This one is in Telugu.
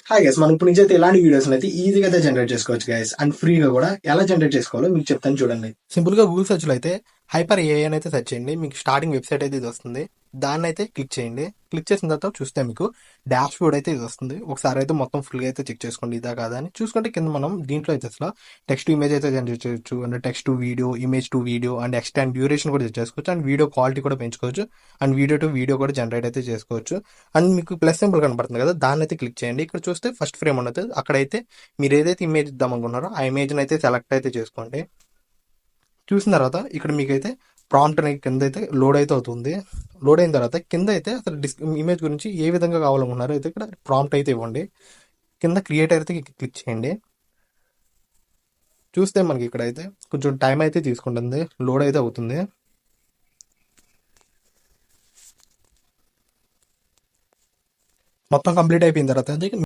హాయ్ గైస్, మనం ఇప్పుడు నుంచి అయితే ఇలాంటి వీడియోస్ అయితే ఈజీగా అయితే జనరేట్ చేసుకోవచ్చు గైస్. అండ్ ఫ్రీగా కూడా ఎలా జనరేట్ చేసుకోవాలో మీకు చెప్తాను చూడండి. సింపుల్ గా గూగుల్ సెర్చ్ లో అయితే హైపర్ ఏఐ అని అయితే సెర్చ్ చేయండి. మీకు స్టార్టింగ్ వెబ్సైట్ అయితే ఇది వస్తుంది. దాన్ని అయితే క్లిక్ చేయండి. క్లిక్ చేసిన తర్వాత చూస్తే మీకు డాష్ బోర్డ్ అయితే ఇది వస్తుంది. ఒకసారి అయితే మొత్తం ఫుల్ గా అయితే చెక్ చేసుకోండి ఇదా కాదా అని. చూసుకుంటే కింద మనం దీంట్లో అయితే అసలు టెక్స్ట్ టు ఇమేజ్ అయితే జనరేట్ చేయొచ్చు. అంటే text to video, image to video and extend duration కూడా చేసుకోవచ్చు. అండ్ వీడియో క్వాలిటీ కూడా పెంచుకోవచ్చు. అండ్ వీడియో టు వీడియో కూడా జనరేట్ అయితే చేసుకోవచ్చు. అండ్ మీకు ప్లస్ సింబల్ కనబడుతుంది కదా, దాన్ని అయితే క్లిక్ చేయండి. ఇక్కడ చూస్తే ఫస్ట్ ఫ్రేమ్ ఉన్నది, అక్కడైతే మీరు ఏదైతే ఇమేజ్ ఇద్దాం అనుకున్నారో ఆ ఇమేజ్ అయితే సెలెక్ట్ అయితే చేసుకోండి. చూసిన తర్వాత ఇక్కడ మీకైతే ప్రాంప్ట్ అనేది కింద అయితే లోడ్ అయితే అవుతుంది. లోడ్ అయిన తర్వాత కింద అయితే అసలు ఇమేజ్ గురించి ఏ విధంగా కావాలనుకున్నారో అయితే ఇక్కడ ప్రాంప్ట్ అయితే ఇవ్వండి. కింద క్రియేట్ అయితే క్లిక్ చేయండి. చూస్తే మనకి ఇక్కడ అయితే కొంచెం టైం అయితే తీసుకుంటుంది, లోడ్ అయితే అవుతుంది. మొత్తం కంప్లీట్ అయిపోయిన తర్వాత